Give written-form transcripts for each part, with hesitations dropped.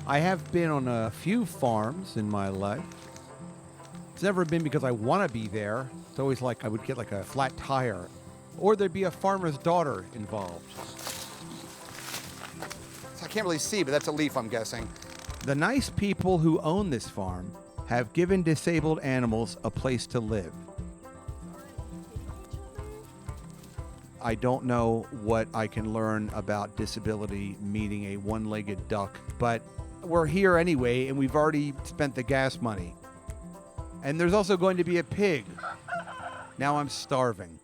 I have been on a few farms in my life. It's never been because I want to be there. It's always like I would get like a flat tire, or there'd be a farmer's daughter involved. I can't really see, but that's a leaf, I'm guessing. The nice people who own this farm have given disabled animals a place to live. I don't know what I can learn about disability meeting a one-legged duck, but we're here anyway, and we've already spent the gas money. And there's also going to be a pig. Now I'm starving.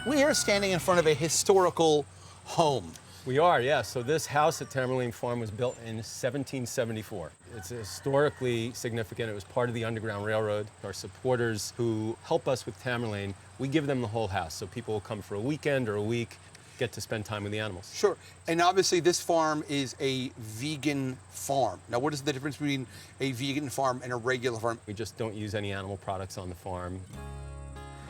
We are standing in front of a historical home. We are, yeah. So this house at Tamerlaine Farm was built in 1774. It's historically significant. It was part of the Underground Railroad. Our supporters who help us with Tamerlaine, we give them the whole house. So people will come for a weekend or a week, get to spend time with the animals. Sure. And obviously this farm is a vegan farm. Now, what is the difference between a vegan farm and a regular farm? We just don't use any animal products on the farm.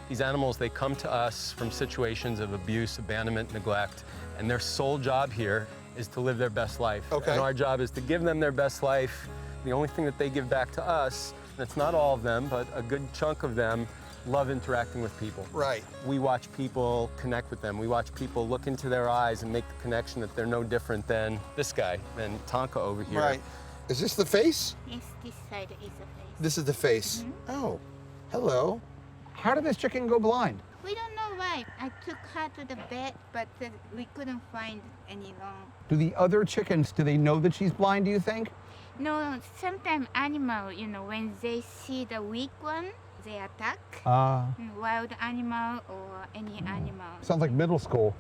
These animals, they come to us from situations of abuse, abandonment, neglect, and their sole job here is to live their best life. Okay. And our job is to give them their best life. The only thing that they give back to us, and it's not all of them, but a good chunk of them, love interacting with people. Right. We watch people connect with them. We watch people look into their eyes and make the connection that they're no different than this guy, than Tonka over here. Right. Is this the face? Yes, this side is the face. This is the face. Oh, hello. How did this chicken go blind? We don't know why. I took her to the vet, but we couldn't find any long. Do the other chickens, do they know that she's blind, do you think? No, sometimes animal, when they see the weak one, they attack. Wild animal or any animal. Sounds like middle school.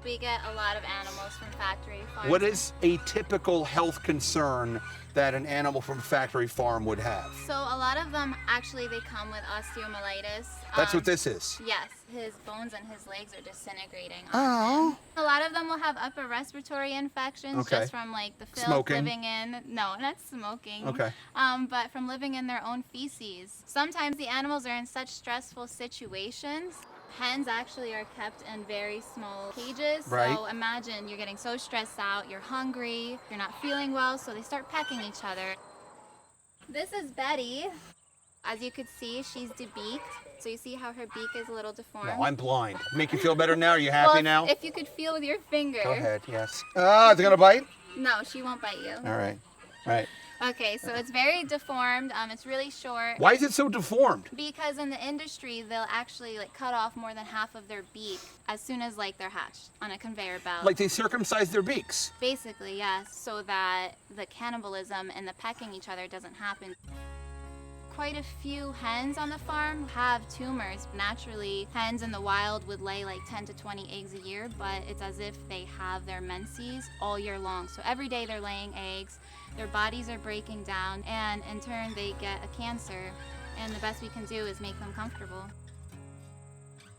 We get a lot of animals from factory farms. What is a typical health concern that an animal from a factory farm would have? So a lot of them, actually, they come with osteomyelitis. That's what this is? Yes, his bones and his legs are disintegrating. Oh. A lot of them will have upper respiratory infections just from like the filth Smoking? living in, no, not smoking. Okay. But from living in their own feces. Sometimes the animals are in such stressful situations. Hens actually are kept in very small cages. Right. So imagine you're getting so stressed out, you're hungry, you're not feeling well, so they start pecking each other. This is Betty. As you could see, she's debeaked. So you see how her beak is a little deformed? No, I'm blind. Make you feel better now? Are you happy well, now? If you could feel with your finger. Go ahead, yes. Is it gonna bite? No, she won't bite you. All right, right. Okay, so it's very deformed. It's really short. Why is it so deformed? Because in the industry, they'll actually cut off more than half of their beak as soon as they're hatched on a conveyor belt. Like they circumcise their beaks? Basically, yes, so that the cannibalism and the pecking each other doesn't happen. Quite a few hens on the farm have tumors. Naturally, hens in the wild would lay 10 to 20 eggs a year, but it's as if they have their menses all year long. So every day they're laying eggs, their bodies are breaking down, and in turn they get a cancer. And the best we can do is make them comfortable.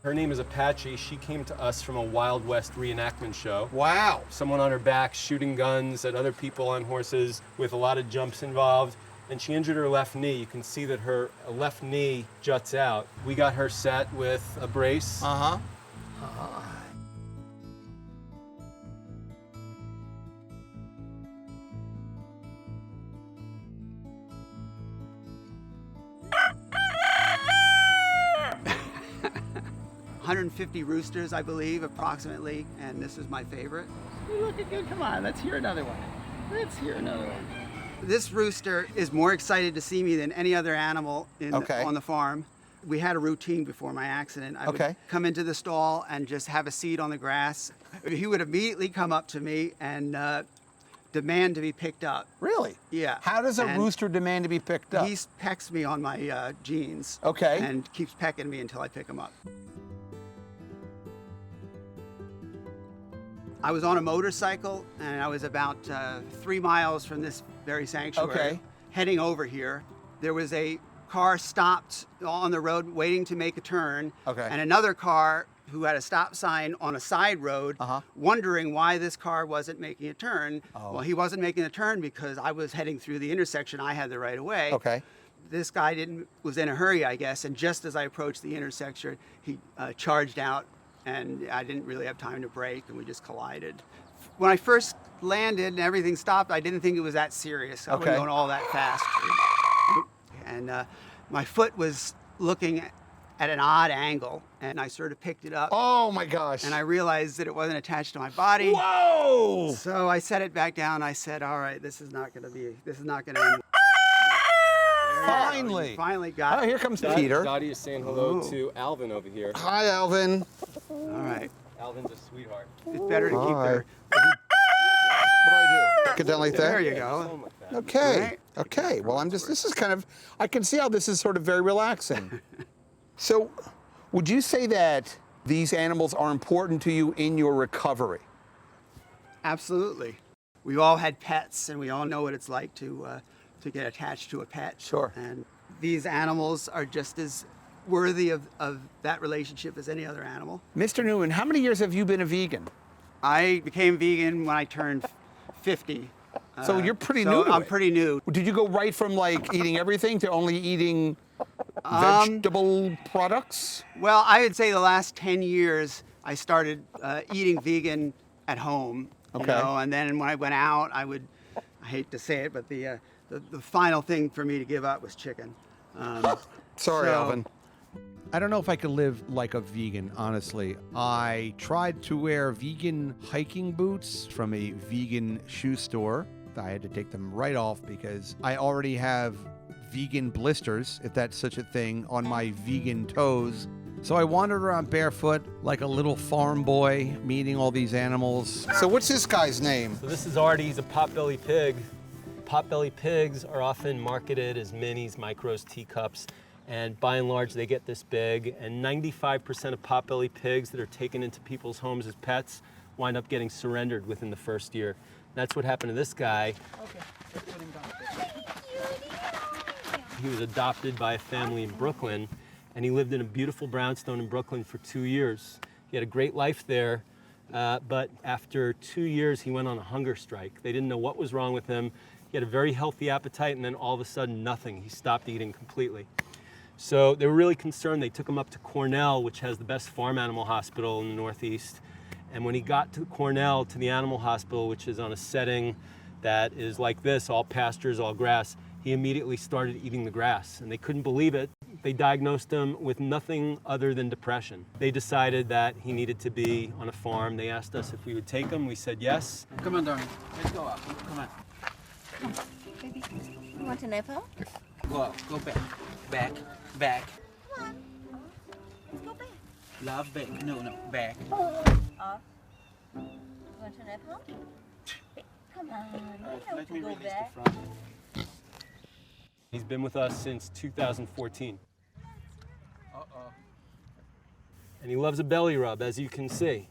Her name is Apache. She came to us from a Wild West reenactment show. Wow. Someone on her back shooting guns at other people on horses with a lot of jumps involved. And she injured her left knee. You can see that her left knee juts out. We got her set with a brace. Uh-huh. 150 roosters, I believe, approximately, and this is my favorite. Look at good. Come on, let's hear another one. Let's hear another one. This rooster is more excited to see me than any other animal on the farm. We had a routine before my accident. I would come into the stall and just have a seat on the grass. He would immediately come up to me and demand to be picked up. Really? Yeah. How does a rooster demand to be picked up? He pecks me on my jeans. Okay. And keeps pecking me until I pick him up. I was on a motorcycle and I was about 3 miles from this very sanctuary, heading over here. There was a car stopped on the road waiting to make a turn, and another car who had a stop sign on a side road, wondering why this car wasn't making a turn. Well, he wasn't making a turn because I was heading through the intersection. I had the right of way. This guy was in a hurry, I guess, and just as I approached the intersection, he charged out and I didn't really have time to brake, and we just collided. When I first landed and everything stopped, I didn't think it was that serious. I wasn't going all that fast. And my foot was looking at an odd angle, and I sort of picked it up. Oh my gosh. And I realized that it wasn't attached to my body. Whoa! So I set it back down. I said, all right, this is not going to end. Finally. Finally got Oh, it. here comes Peter. Dottie is saying hello to Alvin over here. Hi, Alvin. All right. Alvin's a sweetheart. It's better to keep their... What do I do? Get down like that? There you go. Something like that. Okay. Right. Okay. Well, this is kind of, I can see how this is sort of very relaxing. So, would you say that these animals are important to you in your recovery? Absolutely. We've all had pets, and we all know what it's like to get attached to a pet. Sure. And these animals are just as worthy of that relationship as any other animal. Mr. Newman, how many years have you been a vegan? I became vegan when I turned 50. So you're pretty so new to I'm it. pretty new. Did you go right from like eating everything to only eating vegetable products? Well, I would say the last 10 years, I started eating vegan at home. Okay. You know, and then when I went out, I hate to say it, but the final thing for me to give up was chicken. Sorry, so- Alvin. I don't know if I could live like a vegan, honestly. I tried to wear vegan hiking boots from a vegan shoe store. I had to take them right off because I already have vegan blisters, if that's such a thing, on my vegan toes. So I wandered around barefoot like a little farm boy, meeting all these animals. So what's this guy's name? So this is Artie, he's a potbelly pig. Potbelly pigs are often marketed as minis, micros, teacups, and by and large they get this big, and 95% of potbelly pigs that are taken into people's homes as pets wind up getting surrendered within the first year. That's what happened to this guy. He was adopted by a family in Brooklyn, and he lived in a beautiful brownstone in Brooklyn for 2 years. He had a great life there, but after 2 years he went on a hunger strike. They didn't know what was wrong with him. He had a very healthy appetite, and then all of a sudden nothing. He stopped eating completely. So they were really concerned. They took him up to Cornell, which has the best farm animal hospital in the Northeast. And when he got to Cornell, to the animal hospital, which is on a setting that is like this, all pastures, all grass, he immediately started eating the grass. And they couldn't believe it. They diagnosed him with nothing other than depression. They decided that he needed to be on a farm. They asked us if we would take him. We said yes. Come on, darling. Let's go up. Come on. You want a nipple? Go up. Go back. Back. Back. Come on. Let's go back. Love back. No, no. Back. Up. You want a nipple? Come on. You Let know me to go release back. the front. He's been with us since 2014. Uh-oh. And he loves a belly rub, as you can see.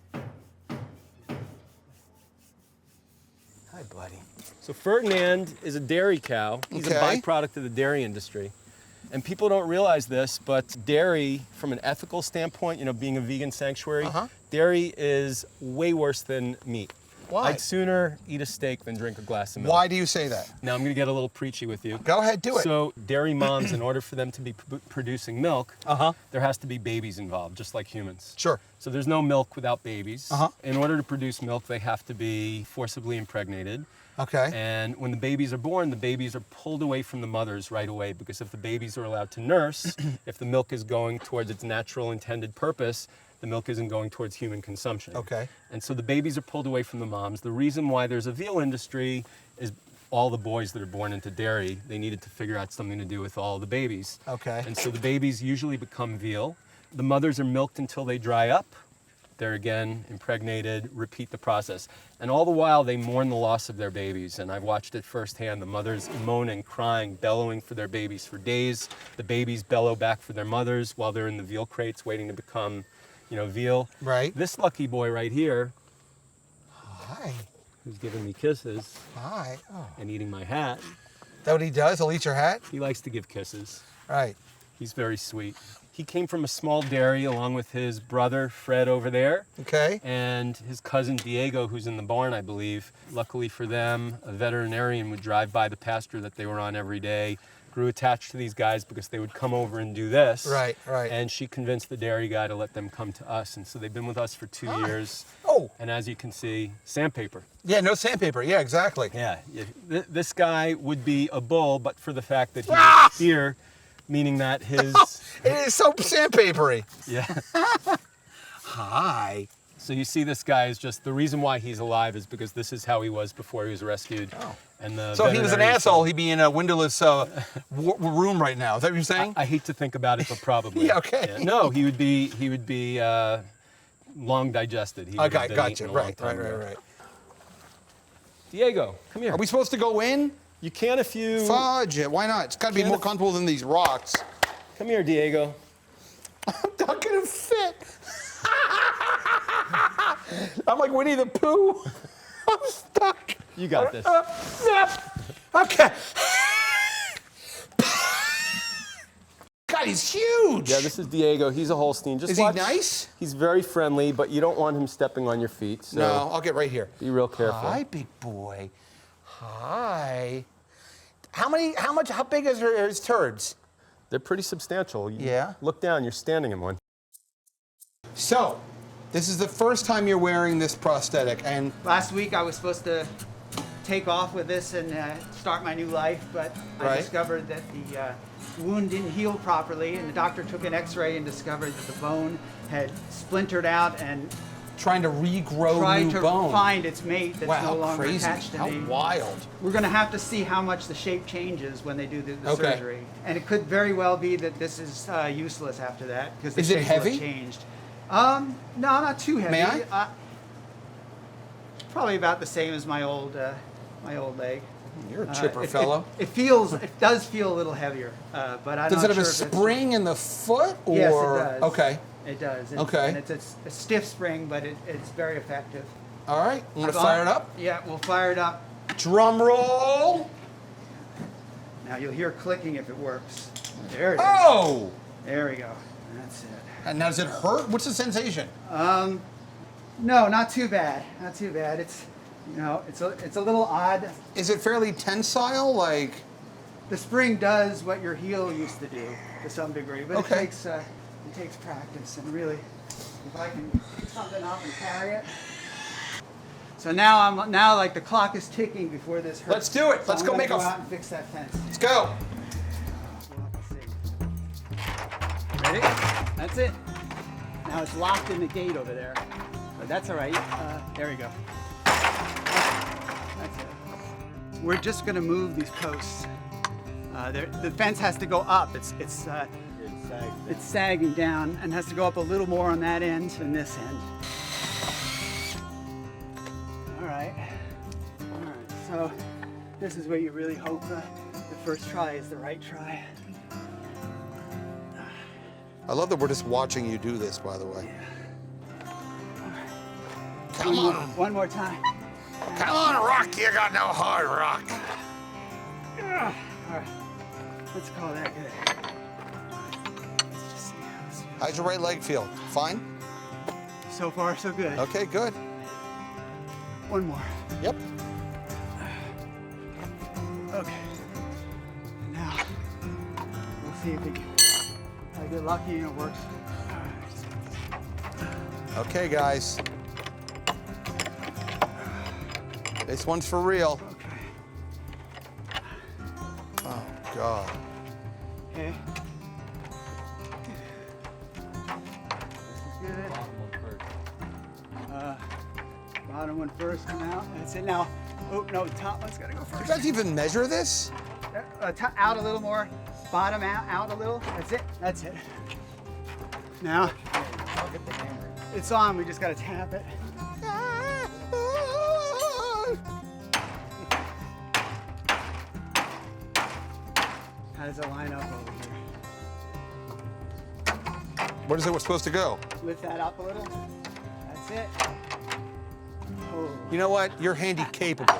Hi, buddy. So Ferdinand is a dairy cow. He's a Okay. byproduct of the dairy industry. And people don't realize this, but dairy, from an ethical standpoint, you know, being a vegan sanctuary, dairy is way worse than meat. Why? I'd sooner eat a steak than drink a glass of milk. Why do you say that? Now I'm going to get a little preachy with you. Go ahead, do it. So dairy moms, in order for them to be producing milk, there has to be babies involved, just like humans. Sure. So there's no milk without babies. Uh-huh. In order to produce milk, they have to be forcibly impregnated. Okay. And when the babies are born, the babies are pulled away from the mothers right away, because if the babies are allowed to nurse, if the milk is going towards its natural intended purpose, the milk isn't going towards human consumption. Okay. And so the babies are pulled away from the moms. The reason why there's a veal industry is all the boys that are born into dairy, they needed to figure out something to do with all the babies. Okay. And so the babies usually become veal. The mothers are milked until they dry up. They're again impregnated, repeat the process. And all the while they mourn the loss of their babies. And I've watched it firsthand, the mothers moaning, crying, bellowing for their babies for days. The babies bellow back for their mothers while they're in the veal crates waiting to become, you know, veal. Right. This lucky boy right here, Hi. who's giving me kisses Hi. Oh. and eating my hat, That what he does? He'll eat your hat? he likes to give kisses. Right. He's very sweet. He came from a small dairy along with his brother, Fred, over there. Okay. And his cousin Diego, who's in the barn, I believe. Luckily for them, a veterinarian would drive by the pasture that they were on every day, grew attached to these guys because they would come over and do this. Right, right. And she convinced the dairy guy to let them come to us. And so they've been with us for 2 years. Oh. And as you can see, sandpaper. Yeah, no sandpaper. Yeah, exactly. Yeah. This guy would be a bull, but for the fact that he's Ah! a steer, meaning that his... It is so sandpapery. Yeah. Hi. So you see this guy is just, the reason why he's alive is because this is how he was before he was rescued. Oh. And the So if he was an veterinarian asshole, he'd be in a windowless room right now. Is that what you're saying? I hate to think about it, but probably. Yeah, okay. Yeah. No, he would be long digested. He would have Okay, been gotcha. eaten a long Right. time ago. Right. Diego, come here. Are we supposed to go in? You can if you... Fudge it. Why not? It's got to be more comfortable than these rocks. Come here, Diego. I'm not gonna fit. I'm like Winnie the Pooh. I'm stuck. You got this. Okay. God, he's huge. Yeah, this is Diego. He's a Holstein. Just Is he watch. nice? He's very friendly, but you don't want him stepping on your feet. So No, I'll get right here. be real careful. Hi, big boy. Hi. How big is his turds? They're pretty substantial. Yeah. Look down. You're standing in one. So, this is the first time you're wearing this prosthetic, and Last week I was supposed to take off with this and start my new life, but I Right. discovered that the wound didn't heal properly, and the doctor took an x-ray and discovered that the bone had splintered out and trying to regrow tried new to bone. find its mate that's Wow, no how longer crazy. attached to How me. wild. We're going to have to see how much the shape changes when they do the Okay. surgery. And it could very well be that this is useless after that because the Is it shape will have heavy? changed. No, not too heavy. May I? Probably about the same as my old leg. You're a chipper It fellow. does feel a little heavier, but I'm Does not it have sure a if it's- spring in the foot? Or? Yes, it does. Okay. It does. Okay. And it's a stiff spring, but it's very effective. All right. I'm going to fire it up. Yeah, we'll fire it up. Drum roll. Now you'll hear clicking if it works. There it is. Oh! There we go. That's it. And now does it hurt? What's the sensation? No, not too bad. Not too bad. It's it's a little odd. Is it fairly tensile? Like, The spring does what your heel used to do to some degree, but Okay. it takes practice. And really, if I can pick something up and carry it. So now like the clock is ticking before this hurts. Let's do it. So Let's I'm go gonna make go a- out and fix that fence. let's go. Ready? That's it. Now it's locked in the gate over there, but that's all right. There we go. That's it. We're just gonna move these posts. The fence has to go up. It's sagging down and has to go up a little more on that end than this end. All right. So this is where you really hope the first try is the right try. I love that we're just watching you do this, by the way. Come One more time. Come on, Rock. You got no hard rock. All right. Let's call that good. Let's just see how this feels. How's your right leg feel? Fine? So far, so good. Okay, good. One more. Yep. Okay. Now, we'll see if I get lucky and it works. Okay, guys. This one's for real. Okay. Oh, God. Okay. This is good. Bottom one first, come out. That's it. Now, oh no, the top one's gotta go You first. guys even measure this? Out a little more. Bottom out a little. That's it. That's it. Now, it's on. We just gotta tap it. How does it line up over here? Where is it supposed to go? Lift that up a little. That's it. Oh. You know what? You're handy capable.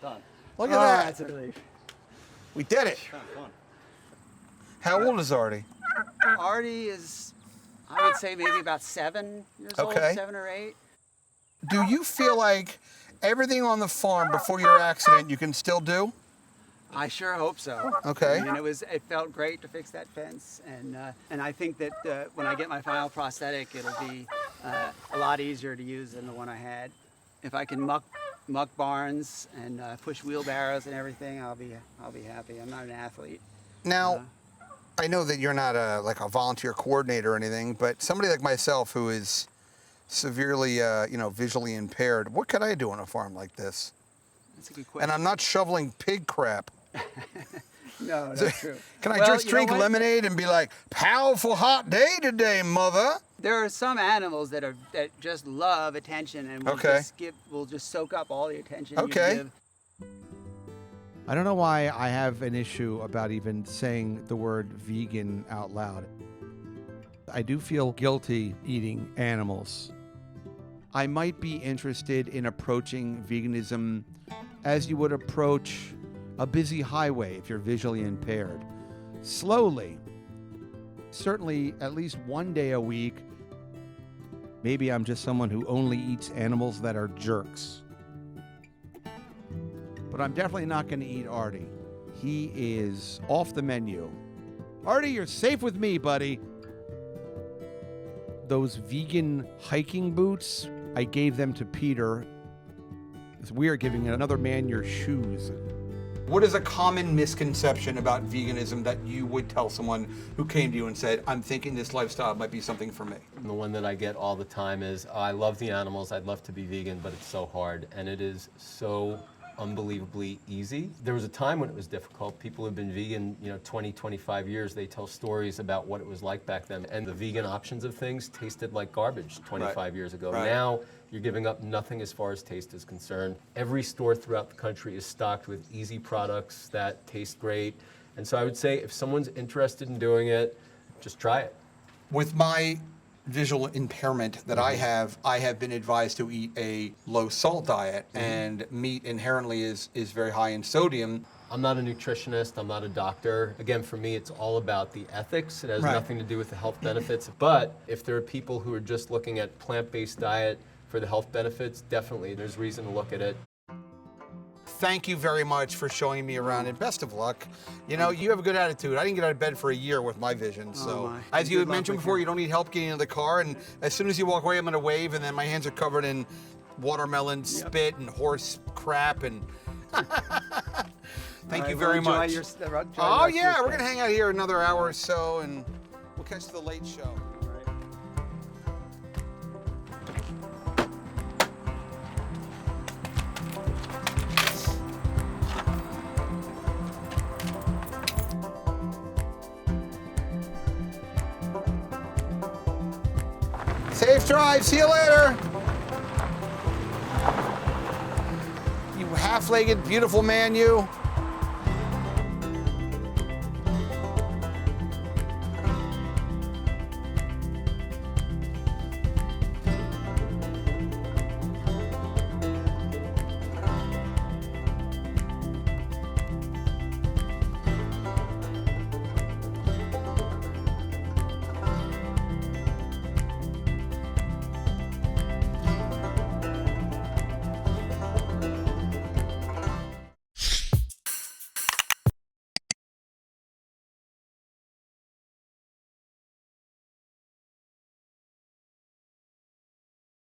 Done. Look at Oh, that. that's a relief. We did it. Fun. How old is Artie? Artie is, I would say, maybe about 7 years Okay. old, 7 or 8. Do you feel like everything on the farm before your accident you can still do? I sure hope so. Okay. I mean, it felt great to fix that fence, and I think that when I get my final prosthetic, it'll be a lot easier to use than the one I had. If I can muck barns and push wheelbarrows and everything, I'll be happy. I'm not an athlete. Now, I know that you're not like a volunteer coordinator or anything, but somebody like myself who is severely, visually impaired, what could I do on a farm like this? That's a good question. And I'm not shoveling pig crap. No, that's true. Can I just drink lemonade and be like, powerful hot day today, mother? There are some animals that just love attention and will just soak up all the attention you give. I don't know why I have an issue about even saying the word vegan out loud. I do feel guilty eating animals. I might be interested in approaching veganism as you would approach a busy highway if you're visually impaired. Slowly. Certainly at least one day a week. Maybe I'm just someone who only eats animals that are jerks. But I'm definitely not going to eat Artie. He is off the menu. Artie, you're safe with me, buddy. Those vegan hiking boots, I gave them to Peter. It's weird giving another man your shoes. What is a common misconception about veganism that you would tell someone who came to you and said, I'm thinking this lifestyle might be something for me? The one that I get all the time is, I love the animals, I'd love to be vegan, but it's so hard. And it is so unbelievably easy. There was a time when it was difficult. People who've been vegan, 20, 25 years, they tell stories about what it was like back then. And the vegan options of things tasted like garbage 25 years ago. Right. Now, you're giving up nothing as far as taste is concerned. Every store throughout the country is stocked with easy products that taste great. And so I would say if someone's interested in doing it, just try it. With my visual impairment that I have been advised to eat a low salt diet, and meat inherently is very high in sodium. I'm not a nutritionist, I'm not a doctor. Again, for me, it's all about the ethics. It has nothing to do with the health benefits. But if there are people who are just looking at plant-based diet for the health benefits, definitely there's reason to look at it. Thank you very much for showing me around, and best of luck. You have a good attitude. I didn't get out of bed for a year with my vision, so. As you had mentioned before, you don't need help getting into the car, and as soon as you walk away, I'm gonna wave, and then my hands are covered in watermelon spit and horse crap, and thank you very much. We're gonna hang out here another hour or so, and we'll catch the late show. Safe drive, see you later. You half-legged, beautiful man, you.